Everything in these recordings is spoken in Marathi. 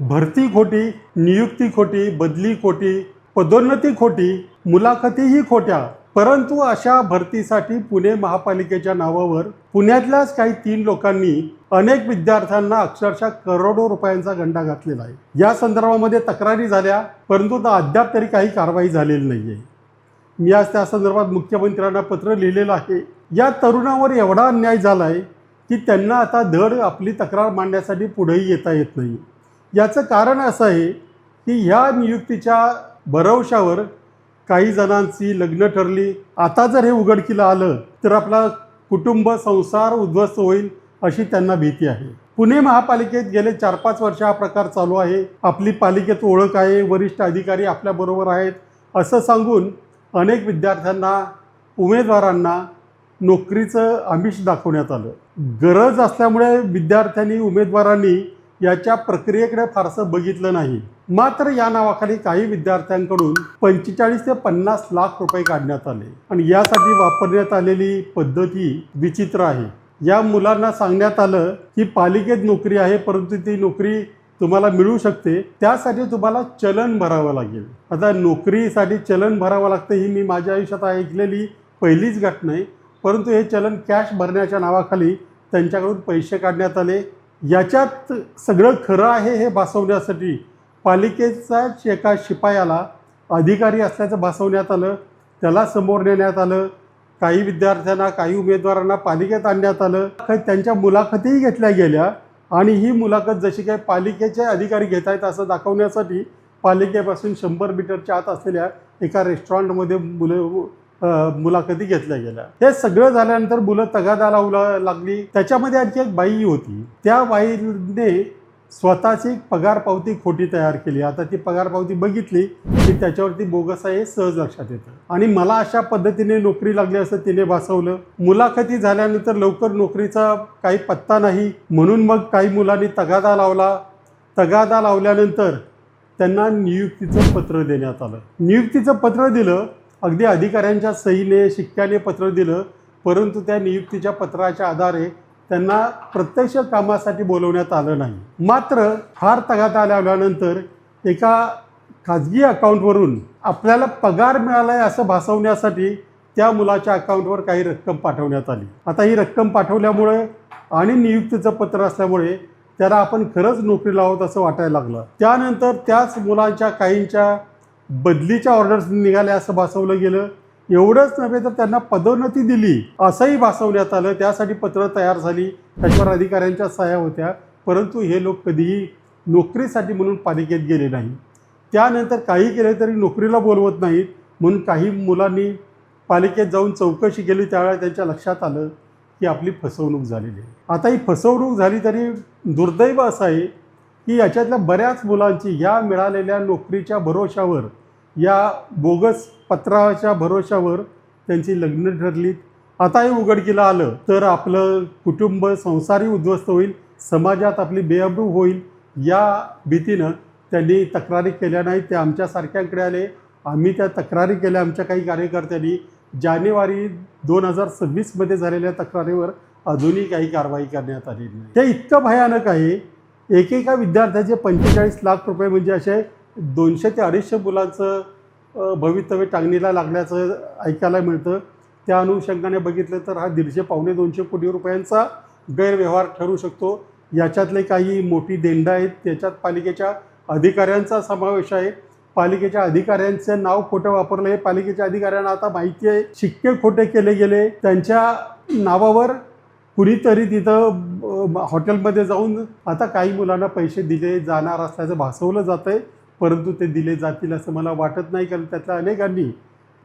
भरती खोटी, नियुक्ती खोटी, बदली खोटी, पदोन्नती खोटी, मुलाखतीही खोट्या. परंतु अशा भरतीसाठी पुणे महापालिकेच्या नावावर पुण्यातल्याच काही 3 लोकांनी अनेक विद्यार्थ्यांना अक्षरशः करोडो रुपयांचा गंडा घातलेला आहे. या संदर्भामध्ये तक्रारी झाल्या, परंतु अद्याप तरी काही कारवाई झालेली नाही आहे. मी आज त्या संदर्भात मुख्यमंत्र्यांना पत्र लिहिलेलं आहे. या तरुणावर एवढा अन्याय झाला आहे की त्यांना आता धड आपली तक्रार मांडण्यासाठी पुढेही येता येत नाही. याचं कारण असं आहे की ह्या नियुक्तीच्या भरवशावर काही जणांची लग्न ठरली. आता जर हे उघडकीला आलं तर आपला कुटुंब संसार उद्ध्वस्त होईल अशी त्यांना भीती आहे. पुणे महापालिकेत गेले 4-5 वर्ष हा प्रकार चालू आहे. आपली पालिकेत ओळख आहे, वरिष्ठ अधिकारी आपल्याबरोबर आहेत असं सांगून अनेक विद्यार्थ्यांना, उमेदवारांना नोकरीचं आमिष दाखवण्यात आलं. गरज असल्यामुळे विद्यार्थ्यांनी, उमेदवारांनी याच्या प्रक्रियेकडे फारसं बघितलं नाही. मात्र या नावाखाली काही विद्यार्थ्यांकडून 45 ते 50 लाख रुपये काढण्यात आले आणि यासाठी वापरण्यात आलेली पद्धती विचित्र आहे. या मुलांना सांगण्यात आलं की पालिकेत नोकरी आहे, परंतु ती नोकरी तुम्हाला मिळू शकते, त्यासाठी तुम्हाला चलन भरावं लागेल. आता नोकरीसाठी चलन भरावं लागतं ही मी माझ्या आयुष्यात ऐकलेली पहिलीच घटना आहे. परंतु हे चलन कॅश भरण्याच्या नावाखाली त्यांच्याकडून पैसे काढण्यात आले. याच्यात सगळं खरं आहे हे भासवण्यासाठी पालिकेचाच एका शिपायाला अधिकारी असल्याचं भासवण्यात आलं. त्याला समोर नेण्यात आलं. काही विद्यार्थ्यांना, काही उमेदवारांना पालिकेत आणण्यात आलं. त्यांच्या मुलाखतीही घेतल्या गेल्या आणि ही मुलाखत जशी काही पालिकेचे अधिकारी घेत आहेत असं दाखवण्यासाठी पालिकेपासून 100 मीटरच्या आत असलेल्या एका रेस्टॉरंटमध्ये मुलाखती घेतल्या गेल्या. हे सगळं झाल्यानंतर मुलं तगादा लावू लागली. त्याच्यामध्ये आणखी एक बाई होती. त्या बाईने स्वतःची पगार पावती खोटी तयार केली. आता ती पगार पावती बघितली की त्याच्यावरती बोगस आहे हे सहज लक्षात येतं. आणि मला अशा पद्धतीने नोकरी लागली असं तिने भासवलं. मुलाखती झाल्यानंतर लवकर नोकरीचा काही पत्ता नाही, म्हणून मग काही मुलांनी तगादा लावला. तगादा लावल्यानंतर त्यांना नियुक्तीचं पत्र देण्यात आलं. नियुक्तीचं पत्र दिलं, अगदी अधिकाऱ्यांच्या सहीने, शिक्क्याने पत्र दिलं. परंतु त्या नियुक्तीच्या पत्राच्या आधारे त्यांना प्रत्यक्ष कामासाठी बोलवण्यात आलं नाही. मात्र फार तगादा लावल्यानंतर एका खाजगी अकाउंटवरून आपल्याला पगार मिळाला आहे असं भासवण्यासाठी त्या मुलाच्या अकाउंटवर काही रक्कम पाठवण्यात आली. आता ही रक्कम पाठवल्यामुळे आणि नियुक्तीचं पत्र असल्यामुळे त्याला आपण खरंच नोकरीला आहोत असं वाटायला लागलं. त्यानंतर त्याच मुलांच्या काहींच्या बदलीच्या ऑर्डर्स निघाल्या असं भासवलं गेलं. एवढंच नव्हे तर त्यांना पदोन्नती दिली असंही भासवण्यात आलं. त्यासाठी पत्र तयार झाली, त्याच्यावर अधिकाऱ्यांच्या सह्या होत्या. परंतु हे लोक कधीही नोकरीसाठी म्हणून पालिकेत गेले नाही. त्यानंतर काही केले तरी नोकरीला बोलवत नाहीत म्हणून काही मुलांनी पालिकेत जाऊन चौकशी केली. त्यावेळेला त्यांच्या लक्षात आलं की आपली फसवणूक झालेली आहे. आता ही फसवणूक झाली तरी दुर्दैव असं आहे की याच्यातल्या बऱ्याच मुलांची ह्या मिळालेल्या नोकरीच्या भरोशावर, या बोगस पत्राच्या भरोशावर त्यांची लग्न ठरली. आता हे उघडकीला आलं तर आपलं कुटुंब, संसारही उद्ध्वस्त होईल, समाजात आपली बेअब्रू होईल. या भीतीनं त्यांनी तक्रारी केल्या नाहीत. ते आमच्यासारख्यांकडे आले. आम्ही त्या तक्रारी केल्या. आमच्या काही कार्यकर्त्यांनी जानेवारी 2026 झालेल्या तक्रारीवर अजूनही काही कारवाई करण्यात आली नाही. ते इतकं भयानक आहे. एकेका विद्यार्थ्याचे 45 लाख रुपये म्हणजे असे 200 ते 250 मुलांचं भवितव्य टांगणीला लागल्याचं ऐकायला मिळतं. त्या अनुषंगाने बघितलं तर हा 150-200 कोटी रुपयांचा गैरव्यवहार ठरू शकतो. याच्यातले काही मोठी देणं आहेत, त्याच्यात पालिकेच्या अधिकाऱ्यांचा समावेश आहे. पालिकेच्या अधिकाऱ्यांचं नाव खोटं वापरलं. हे पालिकेच्या अधिकाऱ्यांना आता माहिती आहे. शिक्के खोटे केले गेले. त्यांच्या नावावर कुणीतरी तिथं हॉटेलमध्ये जाऊन आता काही मुलांना पैसे दिले जाणार असल्याचं भासवलं जातं आहे. परंतु ते दिले जातील असं मला वाटत नाही, कारण त्यातल्या अनेकांनी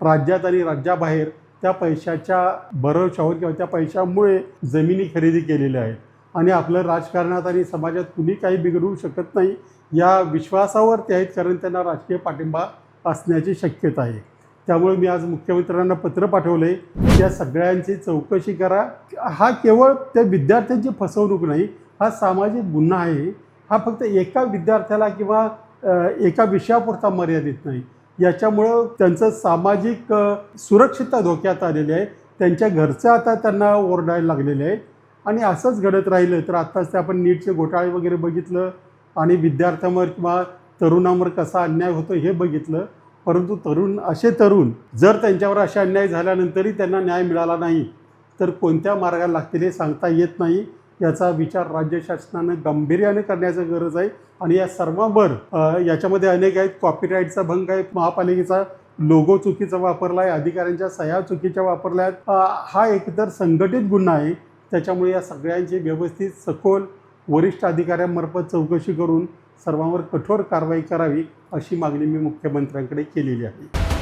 राज्यात आणि राज्याबाहेर त्या पैशाच्या भरवशावर किंवा त्या पैशामुळे जमिनी खरेदी केलेल्या आहेत आणि आपलं राजकारणात आणि समाजात कुणी काही बिघडवू शकत नाही या विश्वासावर ते आहेत, कारण त्यांना राजकीय पाठिंबा असण्याची शक्यता आहे. त्यामुळे मी आज मुख्यमंत्र्यांना पत्र पाठवलं आहे की या सगळ्यांची चौकशी करा. हा केवळ त्या विद्यार्थ्यांची फसवणूक नाही, हा सामाजिक गुन्हा आहे. हा फक्त एका विद्यार्थ्याला किंवा एका विषयापुरता मर्यादित नाही. याच्यामुळं त्यांचं सामाजिक सुरक्षितता धोक्यात आलेली आहे. त्यांच्या घरचं आता त्यांना ओरडायला लागलेले आहे आणि असंच घडत राहिलं तर आत्ताच ते आपण नीटचे घोटाळे वगैरे बघितलं. आणि विद्यार्थ्यांवर किंवा तरुणांवर कसा अन्याय होतो हे बघितलं. परंतु असे तरुण जर त्यांच्यावर असे अन्याय झाल्यानंतरही त्यांना न्याय मिळाला नाही तर कोणत्या मार्गाला लागतील हे सांगता येत नाही. याचा विचार राज्य शासनानं गांभीर्याने करण्याची गरज आहे. आणि या सर्वांवर याच्यामध्ये अनेक आहेत. कॉपीराईटचा भंग आहे, महापालिकेचा लोगो चुकीचा वापरला आहे, अधिकाऱ्यांच्या सह्या चुकीच्या वापरल्या आहेत. हा एकतर संघटित गुन्हा आहे. त्याच्यामुळे या सगळ्यांची व्यवस्थित सखोल वरिष्ठ अधिकाऱ्यांमार्फत चौकशी करून सर्वांवर कठोर कारवाई करावी अशी मागणी मी मुख्यमंत्र्यांकडे केलेली आहे.